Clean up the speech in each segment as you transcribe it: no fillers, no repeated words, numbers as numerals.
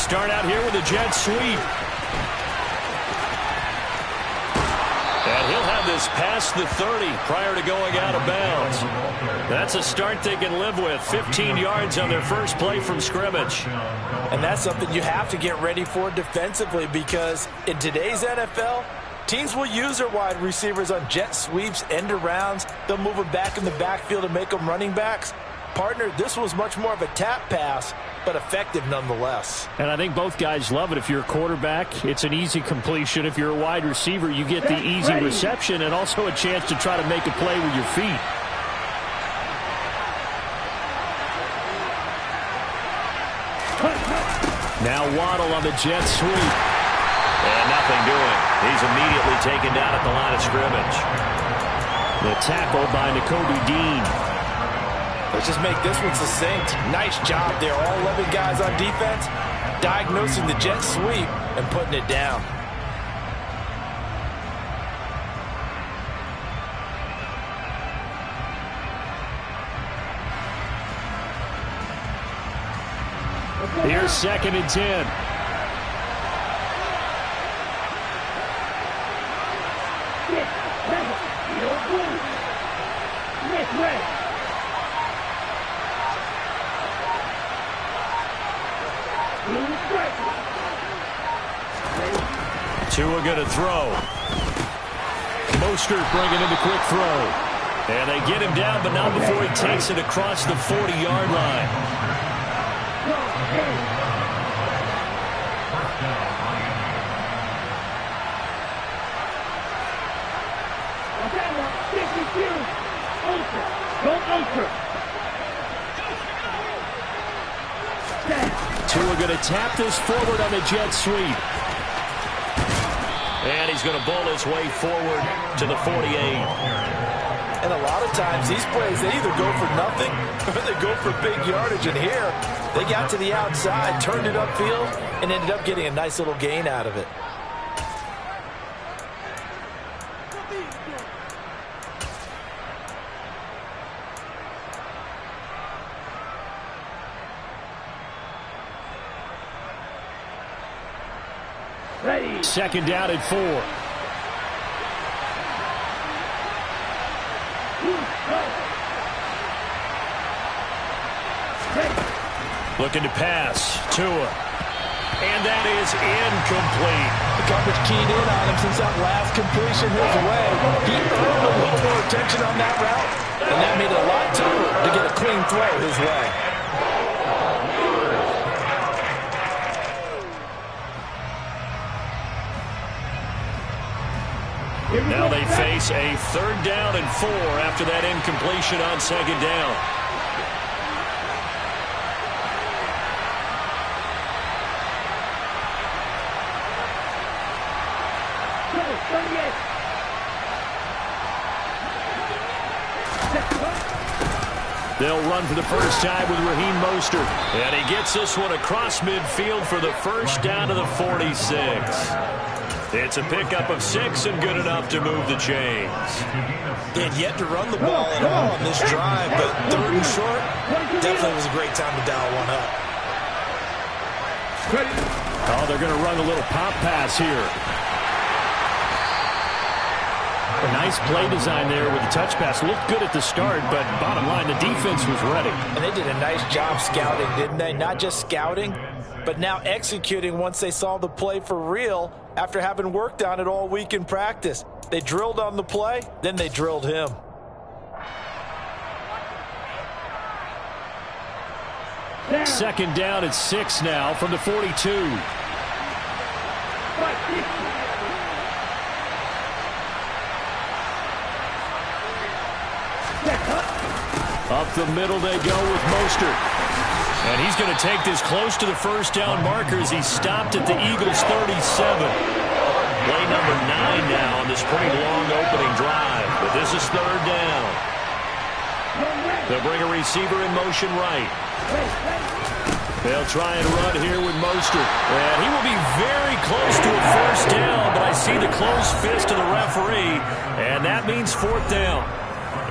start out here with a jet sweep. And he'll have this past the 30 prior to going out of bounds. That's a start they can live with. 15 yards on their first play from scrimmage. And that's something you have to get ready for defensively, because in today's NFL, teams will use their wide receivers on jet sweeps, end arounds. They'll move them back in the backfield and make them running backs. Partner, this was much more of a tap pass, but effective nonetheless. And I think both guys love it. If you're a quarterback, it's an easy completion. If you're a wide receiver, you get the easy reception and also a chance to try to make a play with your feet. Now Waddle on the jet sweep. And nothing doing. He's immediately taken down at the line of scrimmage. The tackle by Nakobe Dean. Let's just make this one succinct. Nice job there. All 11 guys on defense diagnosing the jet sweep and putting it down. Here's 2nd and 10. Tua going to throw. Mostert bringing in the quick throw. And they get him down, but not before he takes it across the 40-yard line. Tua going to tap this forward on the jet sweep. And he's going to bowl his way forward to the 48. And a lot of times these plays, they either go for nothing or they go for big yardage. And here, they got to the outside, turned it upfield, and ended up getting a nice little gain out of it. Ready. 2nd down and 4. Looking to pass. Tua. And that is incomplete. The coverage keyed in on him since that last completion his way. He earned a little more attention on that route, and that made it a lot tougher to get a clean throw his way. Now they face a 3rd down and 4 after that incompletion on 2nd down. They'll run for the first time with Raheem Mostert. And he gets this one across midfield for the first down to the 46. It's a pickup of 6 and good enough to move the chains. They had yet to run the ball at all on this drive, but 3rd and short definitely was a great time to dial one up. Oh, they're going to run a little pop pass here. A nice play design there with the touch pass. Looked good at the start, but bottom line, the defense was ready. And they did a nice job scouting, didn't they? Not just scouting, but now executing once they saw the play for real after having worked on it all week in practice. They drilled on the play, then they drilled him. Second down at 6 now from the 42. Up the middle they go with Mostert. And he's going to take this close to the first down marker as he's stopped at the Eagles' 37. Play number 9 now on this pretty long opening drive. But this is 3rd down. They'll bring a receiver in motion right. They'll try and run here with Mostert. And he will be very close to a first down, but I see the closed fist of the referee, and that means 4th down.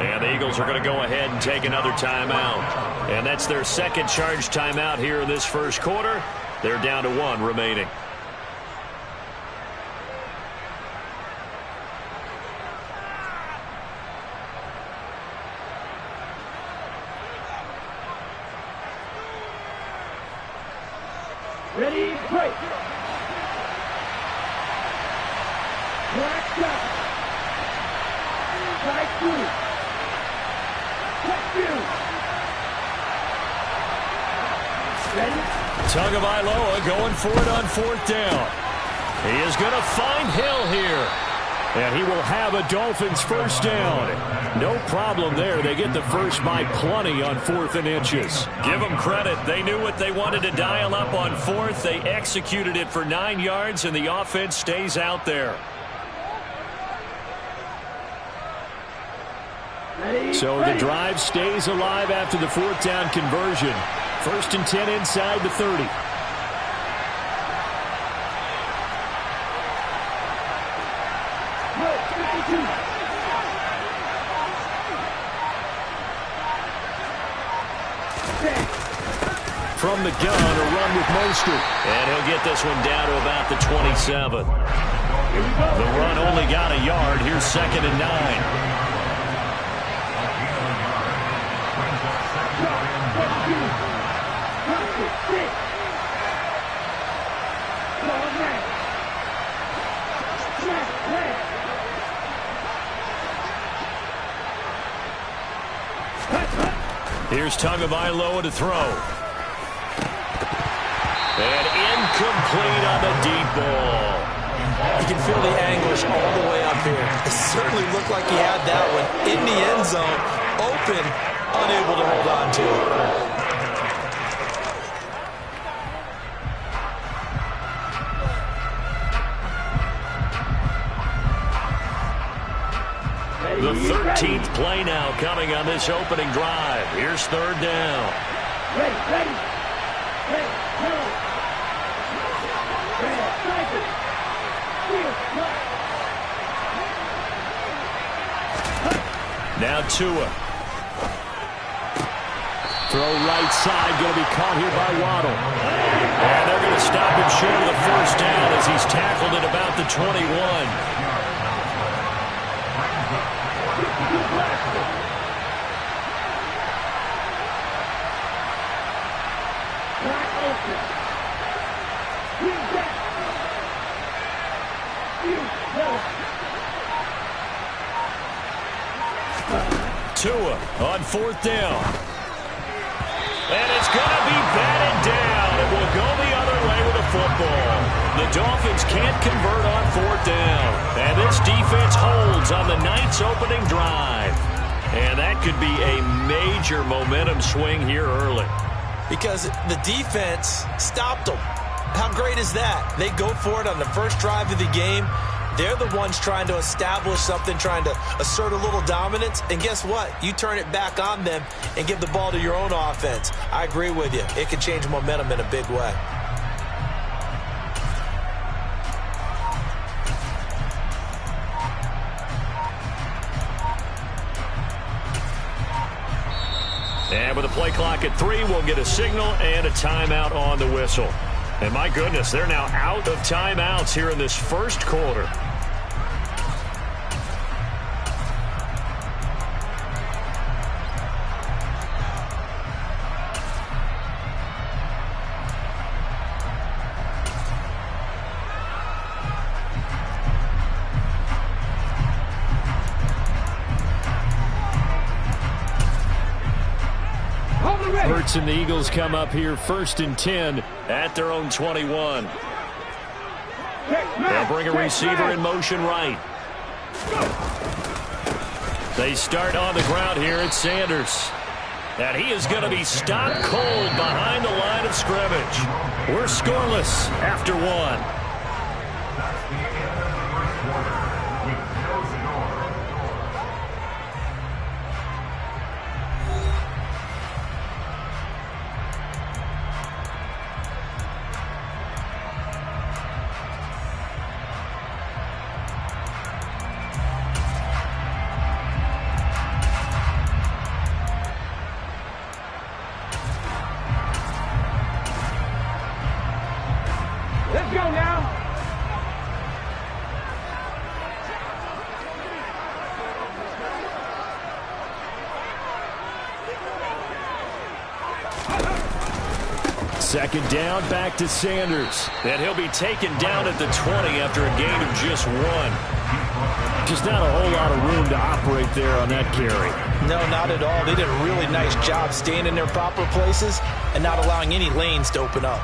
And the Eagles are going to go ahead and take another timeout. And that's their second charge timeout here in this first quarter. They're down to 1 remaining. Ready, break. Black shot. Strike 2. Check you. Ready? Tagovailoa going for it on 4th down. He is going to find Hill here. And he will have a Dolphins first down. No problem there. They get the first by plenty on 4th and inches. Give them credit. They knew what they wanted to dial up on 4th. They executed it for 9 yards, and the offense stays out there. So the drive stays alive after the 4th down conversion. 1st and 10 inside the 30. From the gun, a run with Mostert. And he'll get this one down to about the 27. The run only got a yard. Here's 2nd and 9. Here's Tagovailoa to throw. And incomplete on the deep ball. You can feel the anguish all the way up here. It certainly looked like he had that one in the end zone, open, unable to hold on to it. The 13th play now coming on this opening drive. Here's 3rd down. Ready. Now Tua. Throw right side, going to be caught here by Waddle. And they're going to stop him short of the first down as he's tackled at about the 21. Tua on 4th down. And it's going to be batted down. It will go the other way with the football. The Dolphins can't convert on 4th down. And this defense holds on the Knights' opening drive. And that could be a major momentum swing here early. Because the defense stopped them. How great is that? They go for it on the first drive of the game. They're the ones trying to establish something, trying to assert a little dominance. And guess what? You turn it back on them and give the ball to your own offense. I agree with you. It can change momentum in a big way. And with a play clock at 3, we'll get a signal and a timeout on the whistle. And my goodness, they're now out of timeouts here in this first quarter. Hurts and the Eagles come up here 1st and 10 at their own 21. They'll bring a receiver in motion right. They start on the ground here at Sanders. And he is going to be stopped cold behind the line of scrimmage. We're scoreless after 1. Let's go now. Second down, back to Sanders. And he'll be taken down at the 20 after a gain of just 1. Just not a whole lot of room to operate there on that carry. No, not at all. They did a really nice job staying in their proper places and not allowing any lanes to open up.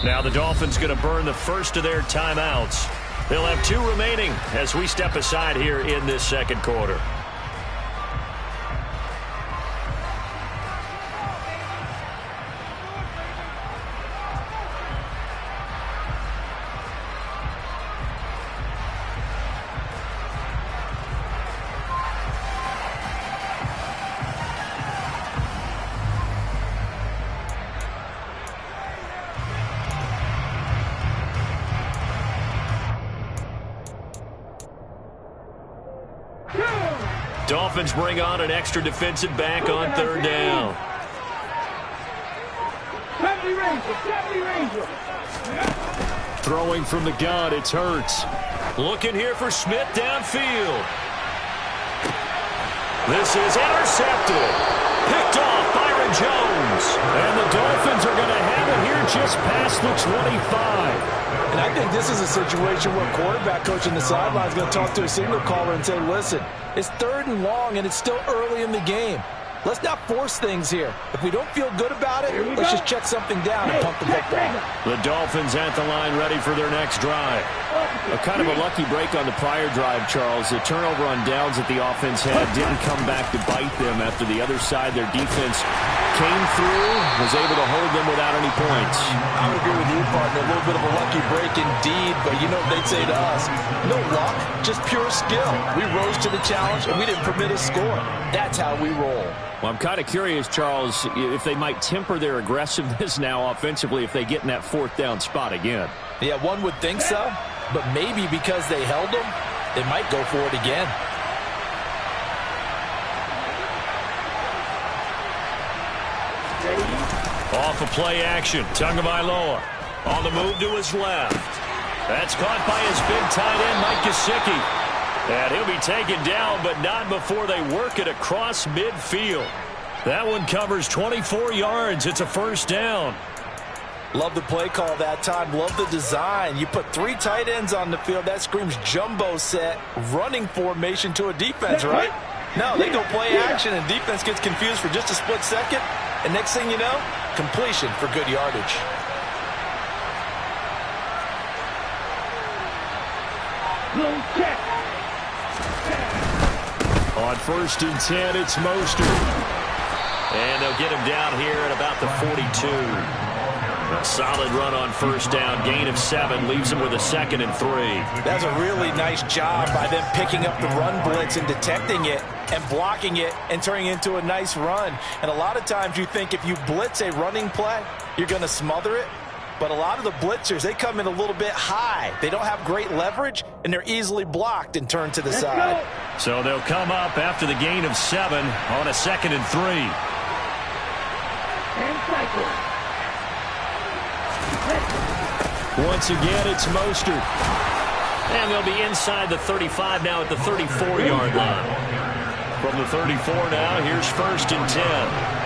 Now the Dolphins going to burn the first of their timeouts. They'll have 2 remaining as we step aside here in this second quarter. Dolphins bring on an extra defensive back on 3rd down. Throwing from the gun, it's Hurts. Looking here for Smith downfield. This is intercepted. Picked off Byron Jones. And the Dolphins are going to have it here just past the 25. And I think this is a situation where quarterback coach on the sideline is going to talk to a signal caller and say, listen, it's 3rd and long, and it's still early in the game. Let's not force things here. If we don't feel good about it, let's just check something down and pump the football. The Dolphins at the line ready for their next drive. A kind of a lucky break on the prior drive, Charles. The turnover on downs that the offense had didn't come back to bite them after the other side. Their defense came through, was able to hold them without any points. I would agree with you, partner. A little bit of a lucky break indeed, but you know what they'd say to us? No luck, just pure skill. We rose to the challenge, and we didn't permit a score. That's how we roll. Well, I'm kind of curious, Charles, if they might temper their aggressiveness now offensively if they get in that 4th down spot again. Yeah, one would think so, but maybe because they held them, they might go for it again. Off of play action, Tagovailoa on the move to his left. That's caught by his big tight end, Mike Gesicki. And he'll be taken down, but not before they work it across midfield. That one covers 24 yards. It's a 1st down. Love the play call that time. Love the design. You put 3 tight ends on the field. That screams jumbo set, running formation to a defense, right? No, they go play action, and defense gets confused for just a split second. And next thing you know, completion for good yardage. Check. On 1st and 10, it's Mostert. And they'll get him down here at about the 42. A solid run on 1st down. Gain of 7 leaves him with a 2nd and 3. That's a really nice job by them picking up the run blitz and detecting it and blocking it and turning it into a nice run. And a lot of times you think if you blitz a running play, you're going to smother it. But a lot of the blitzers, they come in a little bit high. They don't have great leverage, and they're easily blocked and turned to the side. So they'll come up after the gain of 7 on a 2nd and 3. Once again, it's Mostert. And they'll be inside the 35 now at the 34-yard line. From the 34 now, here's 1st and 10.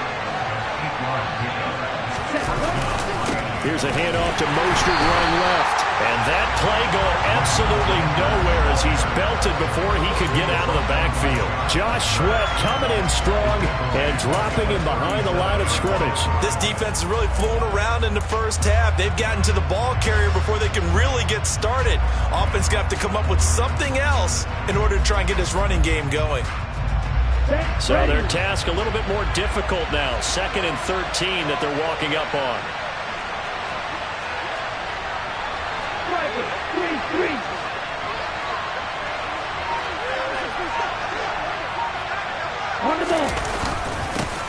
Here's a handoff to Mostert running left. And that play going absolutely nowhere as he's belted before he could get out of the backfield. Josh Sweat coming in strong and dropping him behind the line of scrimmage. This defense is really flown around in the 1st half. They've gotten to the ball carrier before they can really get started. Offense going to have to come up with something else in order to try and get this running game going. So their task a little bit more difficult now. 2nd and 13 that they're walking up on.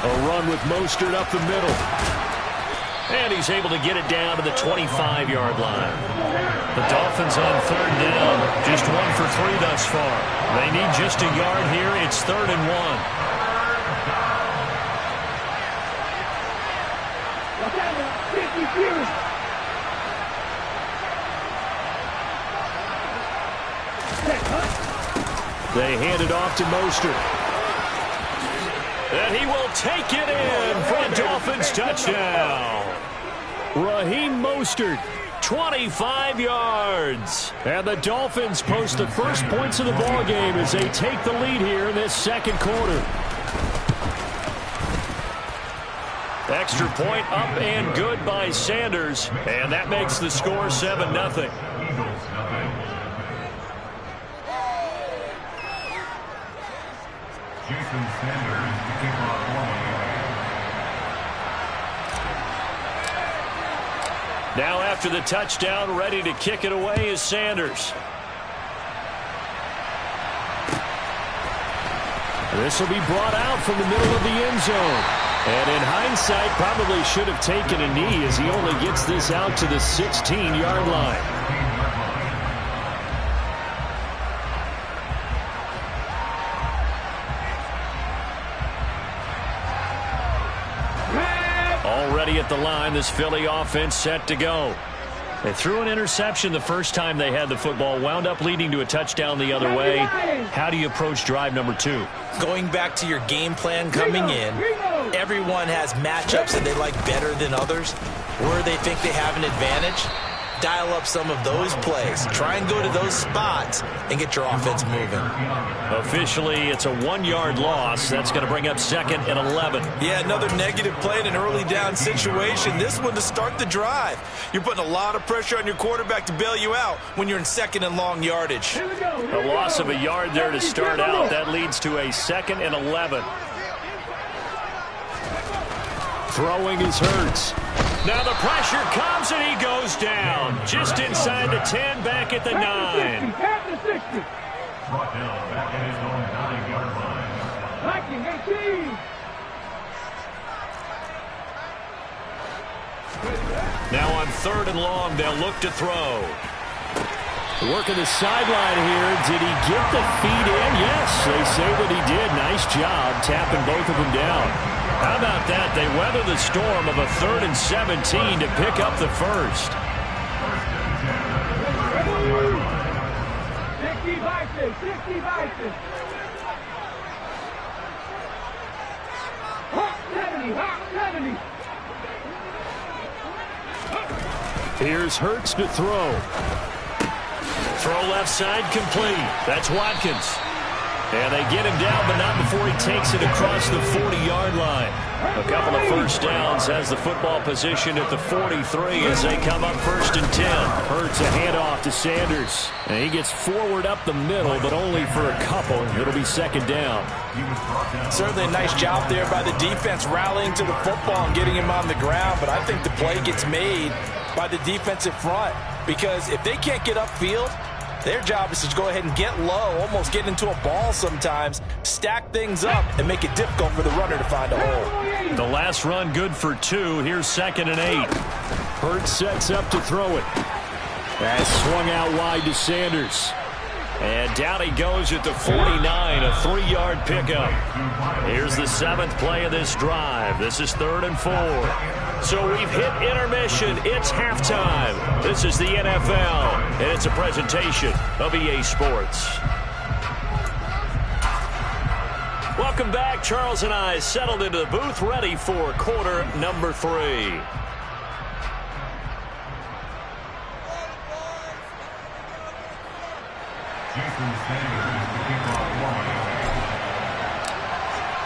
A run with Mostert up the middle. And he's able to get it down to the 25-yard line. The Dolphins on 3rd down. Just 1 for 3 thus far. They need just a yard here. It's 3rd and 1. They hand it off to Mostert. And he will take it in for a Dolphins touchdown. Raheem Mostert, 25 yards. And the Dolphins post the first points of the ballgame as they take the lead here in this second quarter. extra point up and good by Sanders. And that makes the score 7-0. Now after the touchdown, ready to kick it away is Sanders. This will be brought out from the middle of the end zone. And in hindsight, probably should have taken a knee as he only gets this out to the 16-yard line. Already at the line, this Philly offense set to go. They threw an interception the first time they had the football, wound up leading to a touchdown the other way. How do you approach drive number 2? Going back to your game plan coming in, everyone has matchups that they like better than others. Where they think they have an advantage, dial up some of those plays. Try and go to those spots and get your offense moving. Officially, it's a 1-yard loss. That's going to bring up 2nd and 11. Yeah, another negative play in an early down situation. This one to start the drive. You're putting a lot of pressure on your quarterback to bail you out when you're in 2nd and long yardage. A loss of a yard there to start out. That leads to a 2nd and 11. Throwing is Hurts. Now the pressure comes and he goes down. Just inside the 10, back at the 9. Brought down back at his own 9-yard line. Viking 18. Now on 3rd and long, they'll look to throw. Working the sideline here. Did he get the feet in? Yes, they say that he did. Nice job tapping both of them down. How about that? They weather the storm of a 3rd and 17 to pick up the first. 60 Vikings. Hawk 70. Here's Hurts to throw. Throw left side complete. That's Watkins. And they get him down, but not before he takes it across the 40-yard line. A couple of first downs has the football position at the 43 as they come up 1st and 10. Hurts a handoff to Sanders. And he gets forward up the middle, but only for a couple. It'll be 2nd down. Certainly a nice job there by the defense rallying to the football and getting him on the ground. But I think the play gets made by the defensive front because if they can't get upfield, their job is to go ahead and get low, almost get into a ball sometimes, stack things up, and make it difficult for the runner to find a hole. The last run good for 2. Here's 2nd and 8. Hurts sets up to throw it. That's swung out wide to Sanders. And down he goes at the 49, a 3-yard pickup. Here's the 7th play of this drive. This is 3rd and 4. So we've hit intermission. It's halftime. This is the NFL, and it's a presentation of EA Sports. Welcome back. Charles and I settled into the booth, ready for quarter number 3.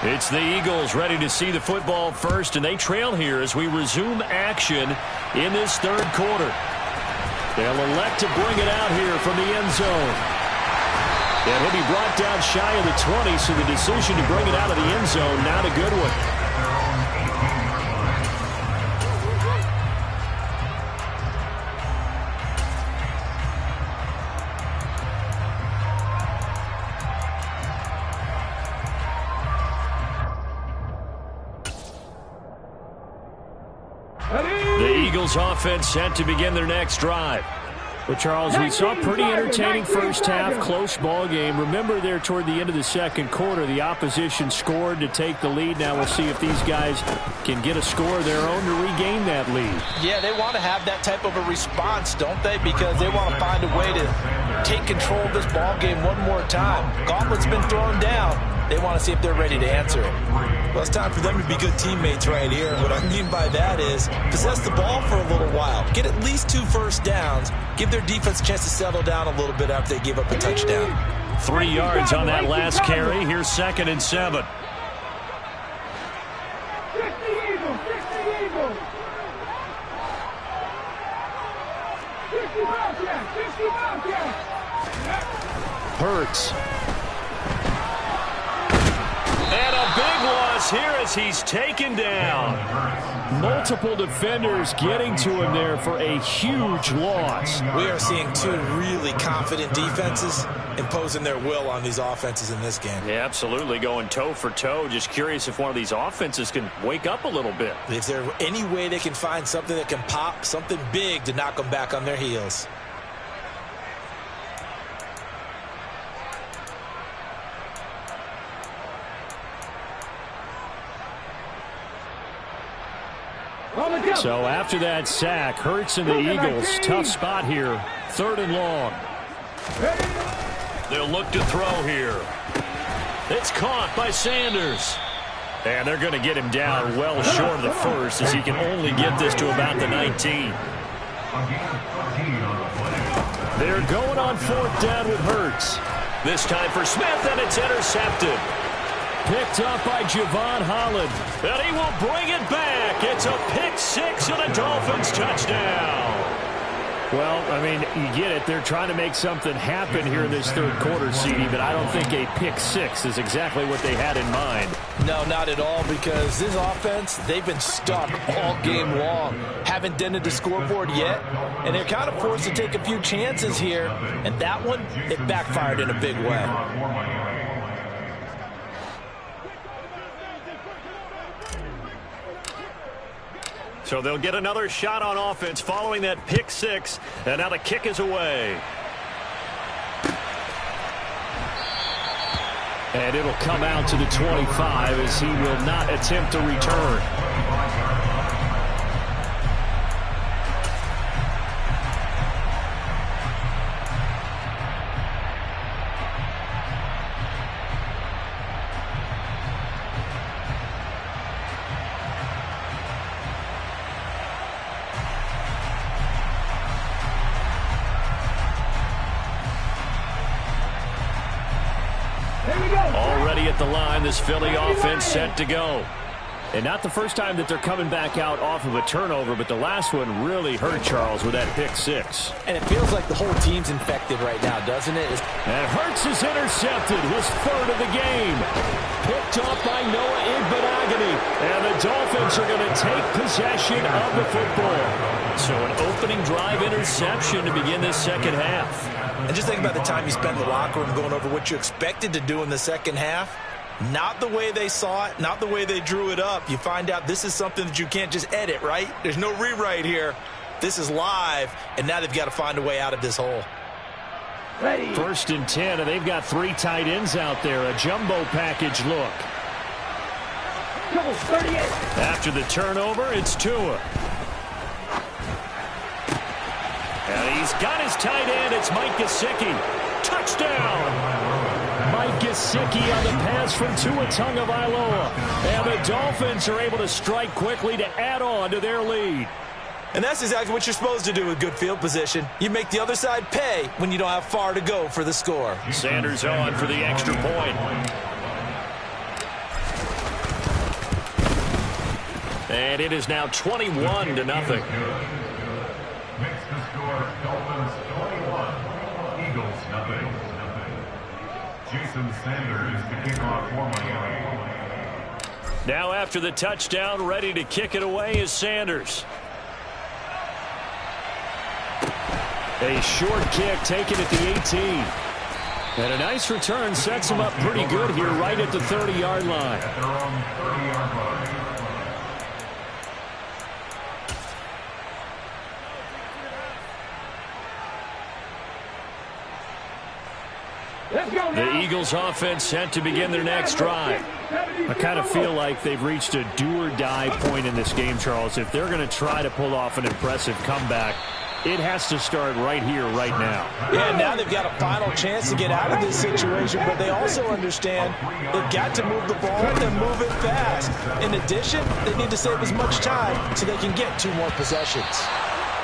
It's the Eagles ready to see the football first, and they trail here as we resume action in this 3rd quarter. They'll elect to bring it out here from the end zone. And he'll be brought down shy of the 20, so the decision to bring it out of the end zone, not a good one. The Eagles offense set to begin their next drive. Well, Charles, we saw a pretty entertaining first half, close ball game. Remember there toward the end of the 2nd quarter, the opposition scored to take the lead. Now we'll see if these guys can get a score of their own to regain that lead. Yeah, they want to have that type of a response, don't they? Because they want to find a way to take control of this ball game one more time. Gauntlet's been thrown down. They want to see if they're ready to answer it. Well, it's time for them to be good teammates right here. What I mean by that is possess the ball for a little while. Get at least 2 first downs. Give their defense a chance to settle down a little bit after they give up a touchdown. 3 yards on that last carry. Here's 2nd and 7. 60 Eagles, 60 Eagles. Hurts. And a big loss here as he's taken down. Multiple defenders getting to him there for a huge loss. We are seeing two really confident defenses imposing their will on these offenses in this game. Yeah, absolutely, going toe for toe. Just curious if one of these offenses can wake up a little bit. Is there any way they can find something that can pop, something big to knock them back on their heels? So after that sack, Hurts and the Eagles, tough spot here. 3rd and long. They'll look to throw here. It's caught by Sanders. And they're going to get him down well short of the first as he can only get this to about the 19. They're going on 4th down with Hurts. This time for Smith, and it's intercepted. Picked up by Javon Holland. And he will bring it back. It's a pick 6 and a Dolphins touchdown. Well, I mean, you get it. They're trying to make something happen here in this 3rd quarter, CD, but I don't think a pick 6 is exactly what they had in mind. No, not at all, because this offense, they've been stuck all game long. Haven't dented the scoreboard yet, and they're kind of forced to take a few chances here, and that one, it backfired in a big way. So they'll get another shot on offense following that pick 6. And now the kick is away. And it'll come out to the 25 as he will not attempt to return. Already at the line, this Philly offense set to go. And not the first time that they're coming back out off of a turnover, but the last one really hurt Charles with that pick 6. And it feels like the whole team's infected right now, doesn't it? And Hurts is intercepted, his 3rd of the game. Picked up by Noah Igbenogany. And the Dolphins are going to take possession of the football. So an opening drive interception to begin this 2nd half. And just think about the time you spent in the locker room going over what you expected to do in the 2nd half. Not the way they saw it, not the way they drew it up. You find out this is something that you can't just edit, right? There's no rewrite here. This is live, and now they've got to find a way out of this hole. Ready. 1st and 10, and they've got 3 tight ends out there. A jumbo package look. 38. After the turnover, it's Tua. And he's got his tight end. It's Mike Gesicki. Touchdown. Mike Gesicki on the pass from Tua Tagovailoa. And the Dolphins are able to strike quickly to add on to their lead. And that's exactly what you're supposed to do with good field position. You make the other side pay when you don't have far to go for the score. Sanders on for the extra point. And it is now 21-0. Makes the score Dolphins 21, Eagles nothing. Jason Sanders to kick off for Miami. Now after the touchdown, ready to kick it away is Sanders. A short kick taken at the 18. And a nice return sets him up pretty good here right at the 30-yard line. At their own 30-yard line. The Eagles offense set to begin their next drive. I kind of feel like they've reached a do-or-die point in this game, Charles. If they're going to try to pull off an impressive comeback, it has to start right here, right now. Yeah, now they've got a final chance to get out of this situation, but they also understand they've got to move the ball and move it fast. In addition, they need to save as much time so they can get 2 more possessions.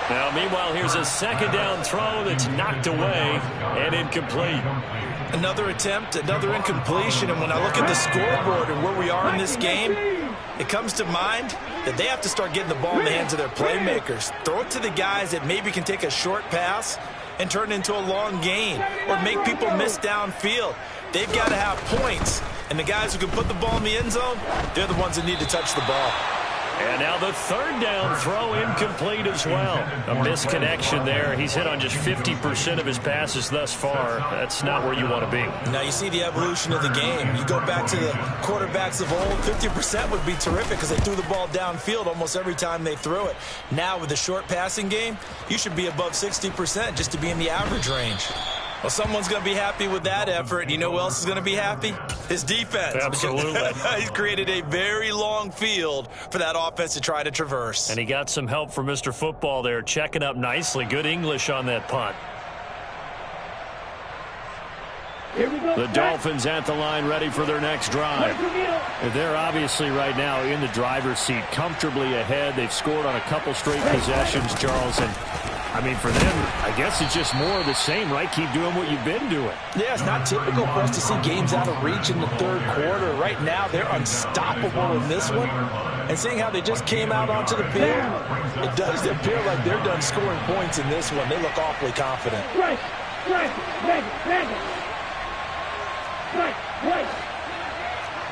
Now, meanwhile, here's a 2nd down throw that's knocked away and incomplete. Another attempt, another incompletion, and when I look at the scoreboard and where we are in this game, it comes to mind that they have to start getting the ball in the hands of their playmakers. Throw it to the guys that maybe can take a short pass and turn it into a long gain or make people miss downfield. They've got to have points, and the guys who can put the ball in the end zone, they're the ones that need to touch the ball. And now the third down throw incomplete as well. A misconnection there. He's hit on just 50% of his passes thus far. That's not where you want to be. Now you see the evolution of the game. You go back to the quarterbacks of old, 50% would be terrific because they threw the ball downfield almost every time they threw it. Now with the short passing game, you should be above 60% just to be in the average range. Well, someone's going to be happy with that effort. And you know who else is going to be happy? His defense. Absolutely. He's created a very long field for that offense to try to traverse. And he got some help from Mr. Football there, checking up nicely. Good English on that punt. The Dolphins at the line, ready for their next drive. They're obviously right now in the driver's seat, comfortably ahead. They've scored on a couple straight possessions, Charles, and I mean, for them, I guess it's just more of the same, right? Keep doing what you've been doing. Yeah, it's not typical for us to see games out of reach in the third quarter. Right now, they're unstoppable in this one. And seeing how they just came out onto the field, it does appear like they're done scoring points in this one. They look awfully confident. Right, Madden. Right.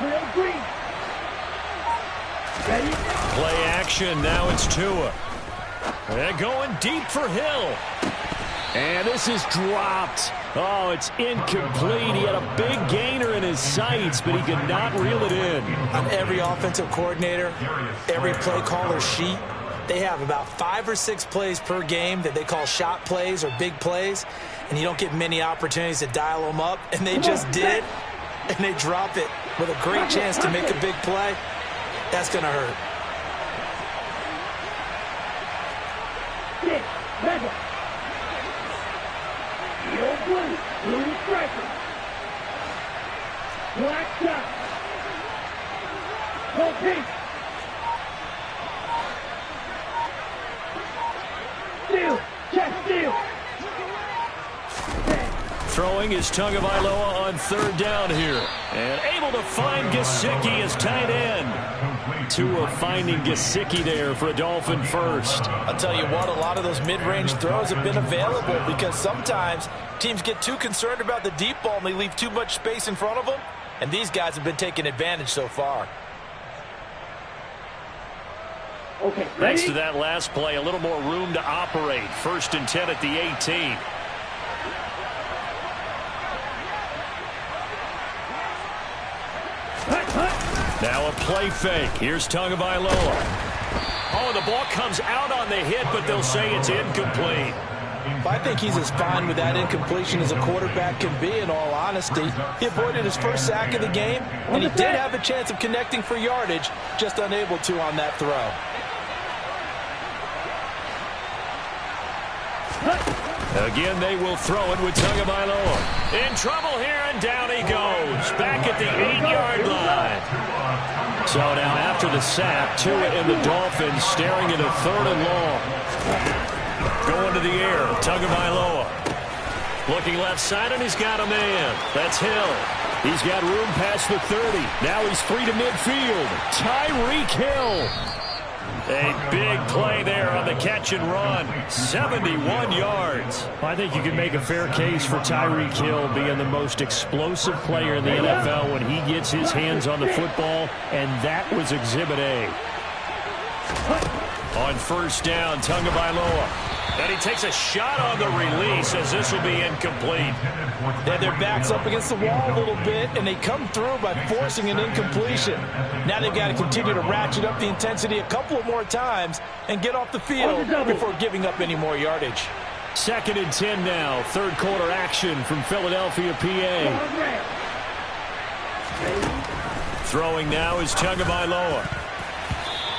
Real green. Ready? Play action, now it's Tua. They're going deep for Hill. And this is dropped. Oh, it's incomplete. He had a big gainer in his sights, but he could not reel it in. On every offensive coordinator, every play caller sheet, they have about 5 or 6 plays per game that they call shot plays or big plays, and you don't get many opportunities to dial them up, and they just did, and they drop it with a great chance to make a big play. That's going to hurt. Madden. Yellow blue striker. Black shot. Go pink. Steal. Check steal. Throwing is Tagovailoa on third down here. And able to find Gesicki as tight end. Tua finding Gesicki there for a Dolphin first. I'll tell you what, a lot of those mid-range throws have been available because sometimes teams get too concerned about the deep ball and they leave too much space in front of them. And these guys have been taking advantage so far. Okay, Thanks to that last play, a little more room to operate. 1st and 10 at the 18. Now a play fake. Here's Tagovailoa. Oh, the ball comes out on the hit, but they'll say it's incomplete. I think he's as fine with that incompletion as a quarterback can be, in all honesty. He avoided his first sack of the game, and he did have a chance of connecting for yardage, just unable to on that throw. Again, they will throw it with Tagovailoa. In trouble here, and down he goes. Back at the 8-yard line. So now after the sack, Tua and the Dolphins staring at a 3rd and long. Going to the air, Tagovailoa. Looking left side, and he's got a man. That's Hill. He's got room past the 30. Now he's free to midfield. Tyreek Hill. A big play there on the catch and run. 71 yards. I think you can make a fair case for Tyreek Hill being the most explosive player in the NFL when he gets his hands on the football, and that was Exhibit A. On 1st down, Tagovailoa. And he takes a shot on the release as this will be incomplete. Yeah, their back's up against the wall a little bit, and they come through by forcing an incompletion. Now they've got to continue to ratchet up the intensity a couple of more times and get off the field before giving up any more yardage. 2nd and 10 now. 3rd quarter action from Philadelphia, PA. Throwing now is Tagovailoa.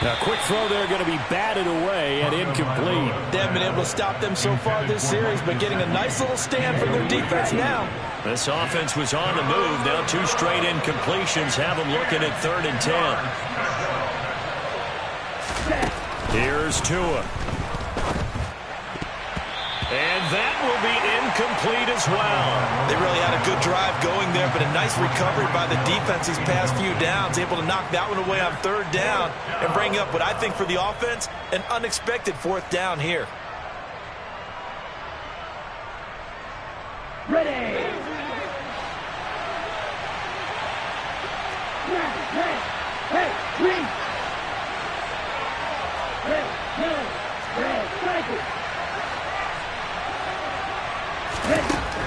A quick throw there going to be batted away and incomplete. They haven't been able to stop them so far this series, but getting a nice little stand from their defense now. This offense was on the move. Now 2 straight incompletions have them looking at 3rd and 10. Here's Tua. And that will be incomplete as well. They really had a good drive going there, but a nice recovery by the defense these past few downs, able to knock that one away on 3rd down and bring up what I think for the offense, an unexpected 4th down here. Ready. Hey, green. Red, yellow, red, cycle.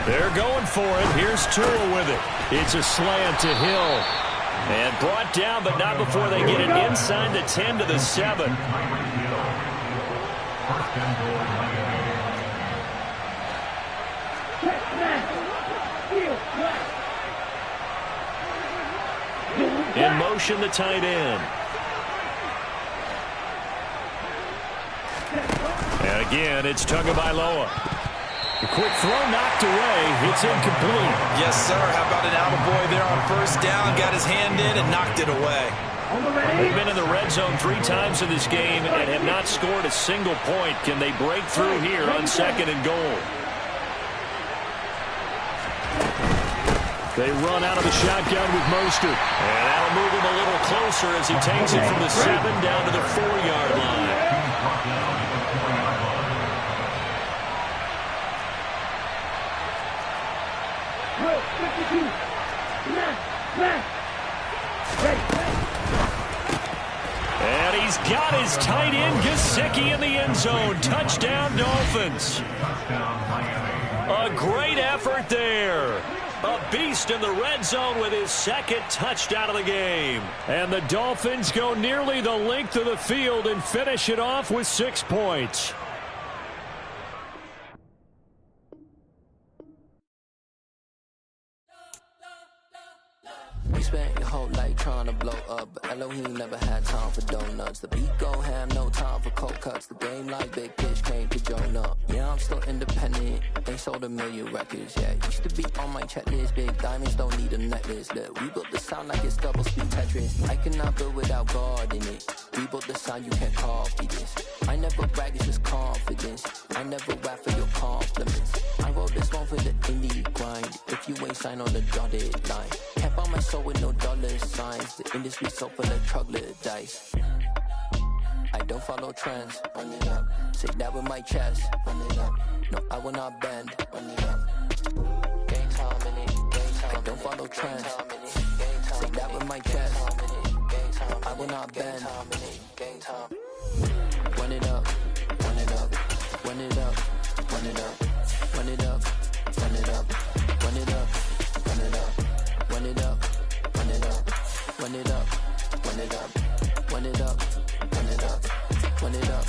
They're going for it. Here's Tua with it. It's a slant to Hill. And brought down, but not before they get it inside the 10 to the 7. In motion, the tight end. And again, it's Tagovailoa. The quick throw knocked away. It's incomplete. Yes, sir. How about an attaboy there on first down? Got his hand in and knocked it away. They've been in the red zone 3 times in this game and have not scored a single point. Can they break through here on 2nd and goal? They run out of the shotgun with Mostert. And that'll move him a little closer as he takes it from the 7 down to the 4-yard line. And he's got his tight end Gesicki in the end zone. Touchdown, Dolphins. A great effort there. A beast in the red zone with his 2nd touchdown of the game. And the Dolphins go nearly the length of the field and finish it off with 6 points. You spent your whole life trying to blow up, but Elohim never had time for donuts. The beat go ham, no time for cold cuts. The game like Big Fish came to join up. Yeah, I'm still independent, ain't sold a million records yet. Used to be on my checklist, big diamonds don't need a necklace. Look, we built the sound like it's double speed Tetris. I cannot build without God in it. We built the sound, you can't copy this. I never brag, it's just confidence. I never rap for your compliments. I wrote this one for the indie grind. If you ain't signed on the dotted line, can't buy my soul with no dollar signs. The industry so full of troglodytes. I don't follow trends. Run it up. Say that with my chest. Run it up. No, I will not bend. Run it up. Game time in it. Game time. I don't follow trends. Say that with my chest. I will not bend. Game time. Run it up. Run it up. Run it up. Run it up. Run it up. Run it up. Run it up. Run it up. Run it up. Run it up. Run it up. Run it up. Run it up. Run it up. Run it up.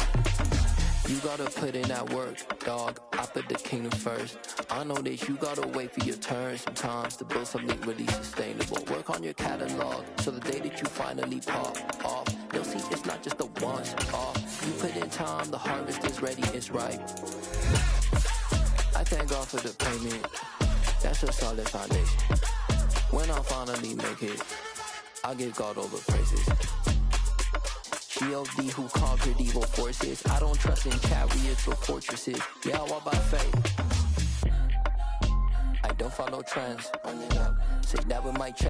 You gotta put in that work, dog. I put the kingdom first. I know that you gotta wait for your turn sometimes to build something really sustainable. Work on your catalog so the day that you finally pop off, you'll see it's not just a once off. You put in time, the harvest is ready, it's ripe. I thank God for the payment. That's a solid foundation. When I finally make it, I'll give God all the praises. G.O.D. who conquered evil forces. I don't trust in chariots or fortresses. Yeah, I walk by faith. I don't follow trends. Say that with my chest.